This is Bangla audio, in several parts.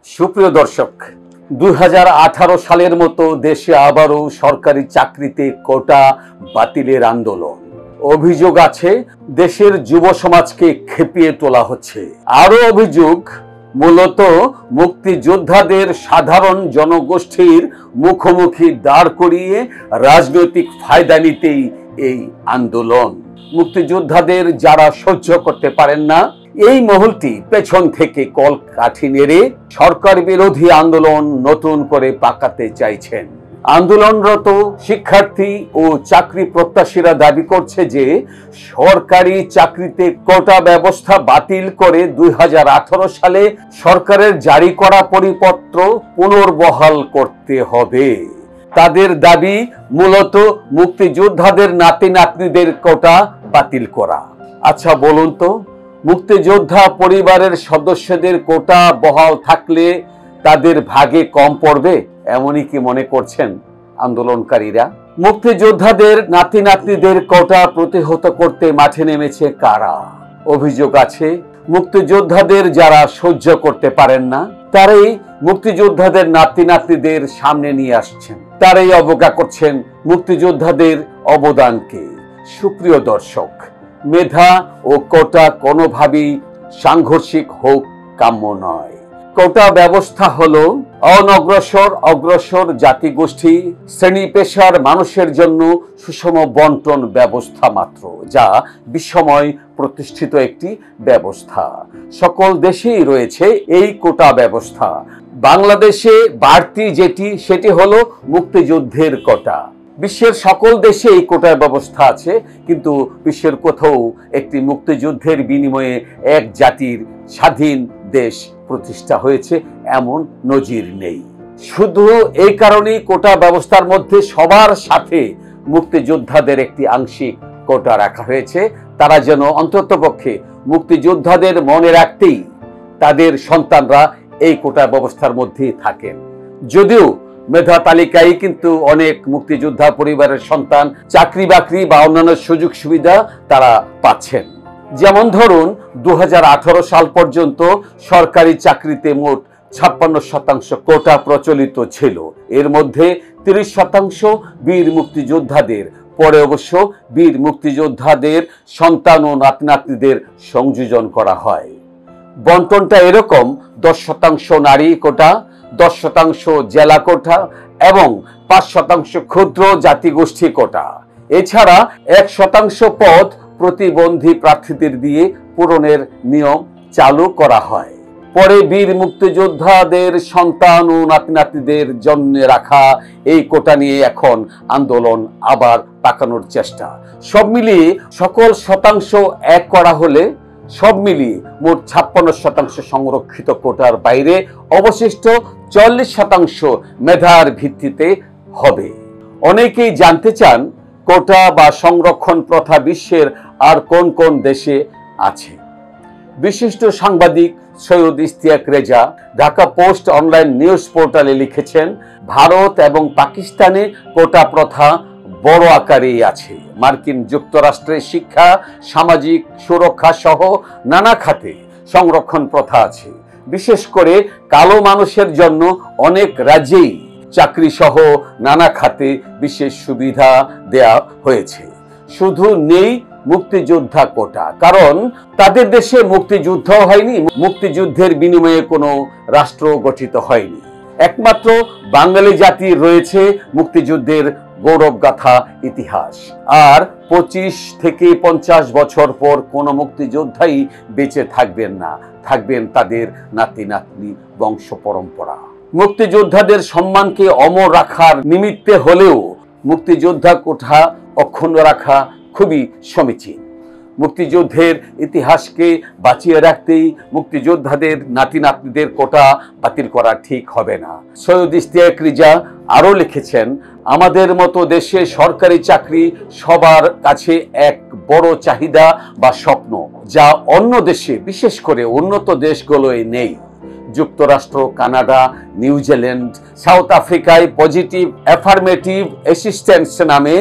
সুপ্রিয় দর্শক, ২০১৮ সালের মতো দেশে আবারও সরকারি চাকরিতে কোটা বাতিলের আন্দোলন। অভিযোগ আছে দেশের যুব সমাজকে খেপিয়ে তোলা হচ্ছে। আরো অভিযোগ মূলত মুক্তিযোদ্ধাদের সাধারণ জনগোষ্ঠীর মুখোমুখি দাঁড় করিয়ে রাজনৈতিক ফায়দা নিতেই এই আন্দোলন। মুক্তিযোদ্ধাদের যারা সহ্য করতে পারেন না, এই মহলটি পেছন থেকে কল কাঠি নেড়ে সরকার বিরোধী আন্দোলন নতুন করে পাকাতে চাইছেন। আন্দোলনরত শিক্ষার্থী ও চাকরি প্রত্যাশীরা দাবি করছে যে সরকারি চাকরিতে কোটা ব্যবস্থা বাতিল করে ২০১৮ সালে সরকারের জারি করা পরিপত্র পুনর্বহাল করতে হবে। তাদের দাবি মূলত মুক্তিযোদ্ধাদের নাতি নাতনিদের কোটা বাতিল করা। আচ্ছা বলুন তো, মুক্তিযোদ্ধা পরিবারের সদস্যদের কোটা বহাল থাকলে তাদের ভাগে কম পড়বে, এমনই কি মনে করছেন আন্দোলনকারীরা? মুক্তিযোদ্ধাদের নাতি নাতনিদের কোটা প্রতিহত করতে মাঠে নেমেছে কারা? অভিযোগ আছে মুক্তিযোদ্ধাদের যারা সহ্য করতে পারেন না, তারাই মুক্তিযোদ্ধাদের নাতি নাতনিদের সামনে নিয়ে আসছেন, তারাই অবজ্ঞা করছেন মুক্তিযোদ্ধাদের অবদানকে। সুপ্রিয় দর্শক, মেধা ও কোটা কোনোভাবেই সাংঘর্ষিক হোক কাম্য নয়। কোটা ব্যবস্থা হলো অগ্রসর জাতিগোষ্ঠী শ্রেণী পেশার মানুষের জন্য সুষম বন্টন ব্যবস্থা মাত্র, যা বিশ্বময় প্রতিষ্ঠিত একটি ব্যবস্থা। সকল দেশেই রয়েছে এই কোটা ব্যবস্থা। বাংলাদেশে বাড়তি সেটি হলো মুক্তিযুদ্ধের কোটা। বিশ্বের সকল দেশে এই কোটার ব্যবস্থা আছে, কিন্তু বিশ্বের কোথাও একটি মুক্তিযুদ্ধের বিনিময়ে এক জাতির স্বাধীন দেশ প্রতিষ্ঠা হয়েছে এমন নজির নেই। শুধু এই কারণেই কোটা ব্যবস্থার মধ্যে সবার সাথে মুক্তিযোদ্ধাদের একটি আংশিক কোটা রাখা হয়েছে, তারা যেন অন্ততপক্ষে মুক্তিযোদ্ধাদের মনে রাখতেই তাদের সন্তানরা এই কোটা ব্যবস্থার মধ্যে থাকেন। যদিও মেধা তালিকায় কিন্তু অনেক মুক্তিযোদ্ধা পরিবারের সন্তান চাকরি বাকরি বা অন্যান্য সুযোগ সুবিধা তারা পাচ্ছেন। যেমন ধরুন ২০১৮ সাল পর্যন্ত সরকারি চাকরিতে মোট ৫৬% কোটা প্রচলিত ছিল। এর মধ্যে ৩০% বীর মুক্তিযোদ্ধাদের, পরে অবশ্য বীর মুক্তিযোদ্ধাদের সন্তান ও নাতি নাতনিদের সংযোজন করা হয়। বন্টনটা এরকম: ১০% নারী কোটা, ১০% জেলা কোটা এবং ৫% ক্ষুদ্র জাতিগোষ্ঠী কোটা। এছাড়া ১% পদ প্রতিবন্ধী প্রার্থীদের দিয়ে পূরণের নিয়ম চালু করা হয়। পরে বীর মুক্তিযোদ্ধাদের সন্তান ও নাতি নাতনিদের জন্য রাখা এই কোটা নিয়ে এখন আন্দোলন আবার পাকানোর চেষ্টা। সব মিলিয়ে সকল শতাংশ এক করা হলে সব মিলিয়ে মোট ৫৬% সংরক্ষিত কোটার বাইরে অবশিষ্ট ৪০% মেধার ভিত্তিতে হবে। অনেকেই জানতে চান কোটা বা সংরক্ষণ প্রথা বিশ্বের আর কোন কোন দেশে আছে। বিশিষ্ট সাংবাদিক Syed Ishtiaq Reza Dhaka post online news পোর্টালে লিখেছেন, ভারত এবং পাকিস্তানে কোটা প্রথা বড় আকারেই আছে। মার্কিন যুক্তরাষ্ট্রে শিক্ষা, সামাজিক সুরক্ষা সহ নানা খাতে সংরক্ষণ প্রথা আছে। বিশেষ করে কালো মানুষের জন্য অনেক রাজ্যেই চাকরি সহ নানা খাতে বিশেষ সুবিধা দেয়া হয়েছে। শুধু নেই মুক্তিযোদ্ধা কোটা, কারণ তাদের দেশে মুক্তিযুদ্ধ হয়নি, মুক্তিযুদ্ধের বিনিময়ে কোনো রাষ্ট্র গঠিত হয়নি। একমাত্র বাঙালি জাতির রয়েছে মুক্তিযুদ্ধের গৌরবগাথা ইতিহাস। আর ২৫ থেকে ৫০ বছর পর কোনো মুক্তিযোদ্ধাই বেঁচে থাকবেন না, থাকবেন তাদের নাতি নাতনি বংশ পরম্পরা। মুক্তিযোদ্ধাদের সম্মানকে অমর রাখার নিমিত্তে হলেও মুক্তিযোদ্ধা কোটা অক্ষুণ্ণ রাখা খুবই সমীচীন। মুক্তিযুদ্ধের ইতিহাসকে বাঁচিয়ে রাখতেই মুক্তিযোদ্ধাদের নাতি নাতনিদের কোটা বাতিল করা ঠিক হবে না। সৈয়দ ইশতিয়াক রেজা আরও লিখেছেন, আমাদের মতো দেশে সরকারি চাকরি সবার কাছে এক বড় চাহিদা বা স্বপ্ন, যা অন্য দেশে, বিশেষ করে উন্নত দেশগুলোয় নেই। যুক্তরাষ্ট্র, কানাডা, নিউজিল্যান্ড, সাউথ আফ্রিকায় পজিটিভ অ্যাফার্মেটিভ অ্যাসিস্ট্যান্স নামে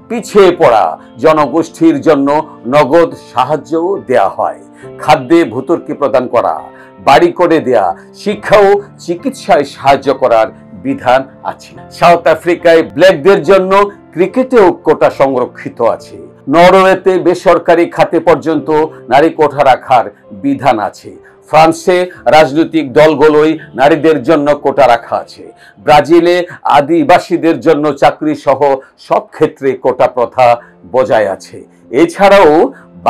পিছিয়ে পড়া জনগোষ্ঠীর জন্য নগদ সাহায্যও দেয়া হয়। খাদ্যে ভর্তুকি প্রদান করা, বাড়ি করে দেয়া, শিক্ষা ও চিকিৎসায় সাহায্য করার বিধান আছে। সাউথ আফ্রিকায় ব্ল্যাকদের জন্য ক্রিকেটেও কোটা সংরক্ষিত আছে। নরওয়েতে বেসরকারি খাতে পর্যন্ত নারী কোটা রাখার বিধান আছে। ফ্রান্সে রাজনৈতিক দলগুলোই নারীদের জন্য কোটা রাখা আছে। ব্রাজিলে আদিবাসীদের জন্য চাকরি সহ সব ক্ষেত্রে কোটা প্রথা বজায় আছে। এছাড়াও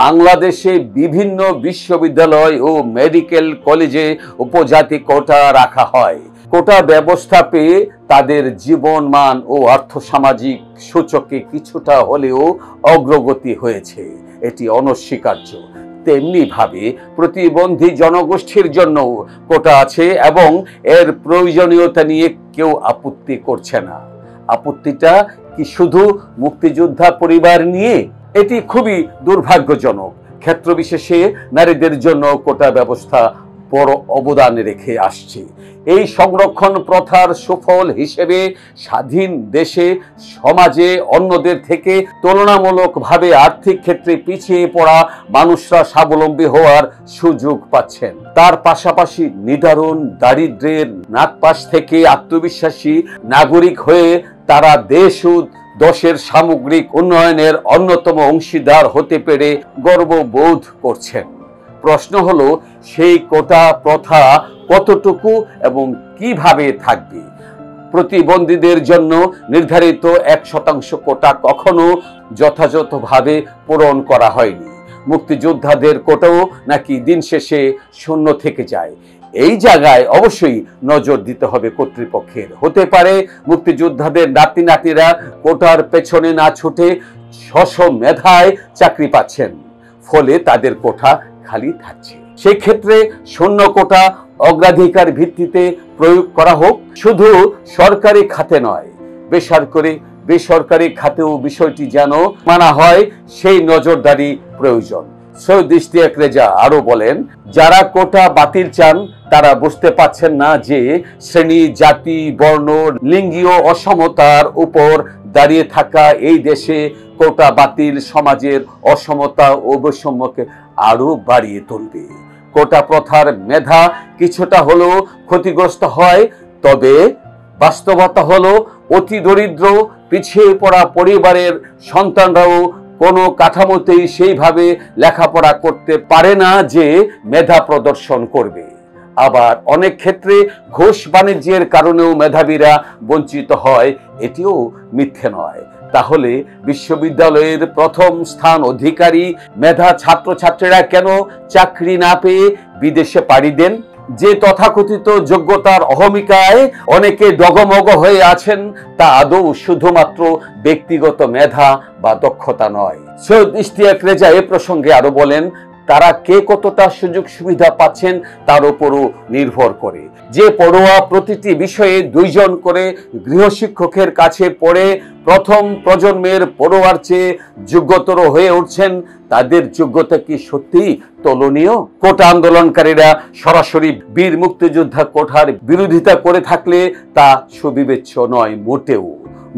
বাংলাদেশে বিভিন্ন বিশ্ববিদ্যালয় ও মেডিকেল কলেজে উপজাতি কোটা রাখা হয়। কোটা ব্যবস্থা পেয়ে তাদের জীবনমান ও আর্থসামাজিক সূচকে কিছুটা হলেও অগ্রগতি হয়েছে, এটি অনস্বীকার্য। তেমনিভাবে প্রতিবন্ধী জনগোষ্ঠীর জন্য কোটা আছে এবং এর প্রয়োজনীয়তা নিয়ে কেউ আপত্তি করছে না। আপত্তিটা কি শুধু মুক্তিযোদ্ধা পরিবার নিয়ে? এটি খুবই দুর্ভাগ্যজনক। ক্ষেত্রবিশেষে নারীদের জন্য কোটা ব্যবস্থা বড় অবদান রেখে আসছে। এই সংরক্ষণ প্রথার সুফল হিসেবে স্বাধীন দেশে সমাজে অন্যদের থেকে তুলনামূলকভাবে আর্থিক ক্ষেত্রে পিছিয়ে পড়া মানুষরা স্বাবলম্বী হওয়ার সুযোগ পাচ্ছেন। তার পাশাপাশি নিদারুণ দারিদ্র্যের নাগপাশ থেকে আত্মবিশ্বাসী নাগরিক হয়ে তারা দেশ ও দেশের সামগ্রিক উন্নয়নের অন্যতম অংশীদার হতে পেরে গর্ববোধ করছেন। প্রশ্ন হলো, সেই কোটা প্রথা কতটুকু এবং কিভাবে থাকবে? প্রতিবন্ধীদের জন্য নির্ধারিত 1% কোটা কখনো যথাযথভাবে পূরণ করা হয়নি। মুক্তিযোদ্ধাদের কোটাও নাকি দিন শেষে শূন্য থেকে যায়। এই জায়গায় অবশ্যই নজর দিতে হবে কর্তৃপক্ষের। হতে পারে মুক্তিযোদ্ধাদের নাতি নাতিরা কোটার পেছনে না ছুটে স্ব মেধায় চাকরি পাচ্ছেন, ফলে তাদের কোটা খালি থাকছে। সেই ক্ষেত্রে শূন্য কোটা অগ্রাধিকার ভিত্তিতে প্রয়োগ করা হোক। শুধু সরকারি খাতে নয়, বেসরকারি খাতেও বিষয়টি যেন মানা হয়, সেই নজরদারি প্রয়োজন। সৈয়দ ইশতিয়াক রেজা আরো বলেন, যারা কোটা বাতিল চান তারা বুঝতে পারছেন না যে শ্রেণী, জাতি, বর্ণ, লিঙ্গীয় অসমতার উপর দাঁড়িয়ে থাকা এই দেশে কোটা বাতিল সমাজের অসমতা ও বৈষম্যকে আরো বাড়িয়ে তুলবে। কোটা প্রথার মেধা কিছুটা হলেও ক্ষতিগ্রস্ত হয়, তবে বাস্তবতা হলো অতি দরিদ্র পিছিয়ে পড়া পরিবারের সন্তানরাও কোনো কাঠামোতেই সেইভাবে লেখাপড়া করতে পারে না যে মেধা প্রদর্শন করবে। আবার অনেক ক্ষেত্রে ঘুষ বাণিজ্যের কারণেও মেধাবীরা বঞ্চিত হয়, এটিও মিথ্যে নয়। তাহলে বিশ্ববিদ্যালয়ের প্রথম স্থান অধিকারী মেধা ছাত্রছাত্রীরা কেন চাকরি না পেয়ে বিদেশে পাড়ি দেন? যে তথাকথিত যোগ্যতার অহমিকায় অনেকে ডগমগ হয়ে আছেন, তা আদৌ শুধুমাত্র ব্যক্তিগত মেধা বা দক্ষতা নয়। সৈয়দ ইশতিয়াক রেজা এ প্রসঙ্গে আরো বলেন, তারা কে কতটা সুযোগ সুবিধা পাচ্ছেন তার উপরও নির্ভর করে। যে পড়ুয়া প্রতিটি বিষয়ে 2 জন করে গৃহশিক্ষকের কাছে পড়ে প্রথম প্রজন্মের পড়ুয়ার চেয়ে যোগ্যতর হয়ে উঠছেন, তাদের যোগ্যতা কি সত্যি তুলনীয়? কোটা আন্দোলনকারীরা সরাসরি বীর মুক্তিযোদ্ধা কোটার বিরোধিতা করে থাকলে তা সুবিবেচ্য নয় মোটেও।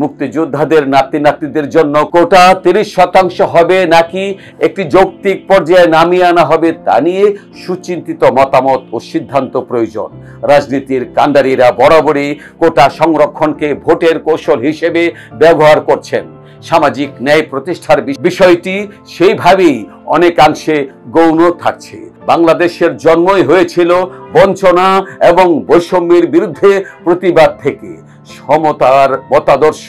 মুক্তিযোদ্ধাদের নাতি নাতিদের জন্য কোটা 30% হবে নাকি একটি যৌক্তিক পর্যায়ে নামিয়ে আনা হবে, তা নিয়ে সুচিন্তিত মতামত ও সিদ্ধান্ত প্রয়োজন। রাজনীতির কাণ্ডারীরা বরাবরই কোটা সংরক্ষণকে ভোটের কৌশল হিসেবে ব্যবহার করছেন। সামাজিক ন্যায় প্রতিষ্ঠার বিষয়টি সেইভাবেই অনেকাংশে গৌণ থাকছে। বাংলাদেশের জন্মই হয়েছিল বঞ্চনা এবং বৈষম্যের বিরুদ্ধে প্রতিবাদ থেকে। সমতার মতাদর্শ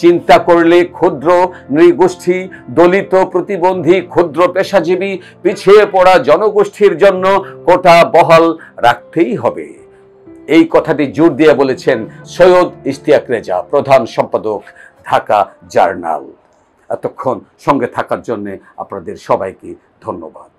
চিন্তা করলে ক্ষুদ্র নৃগোষ্ঠী, দলিত, প্রতিবন্ধী, ক্ষুদ্র পেশাজীবী, পিছিয়ে পড়া জনগোষ্ঠীর জন্য কোটা বহাল রাখতেই হবে। এই কথাটি জোর দিয়ে বলেছেন সৈয়দ ইশতিয়াক রেজা, প্রধান সম্পাদক, ঢাকা জার্নাল। এতক্ষণ সঙ্গে থাকার জন্য আপনাদের সবাইকে ধন্যবাদ।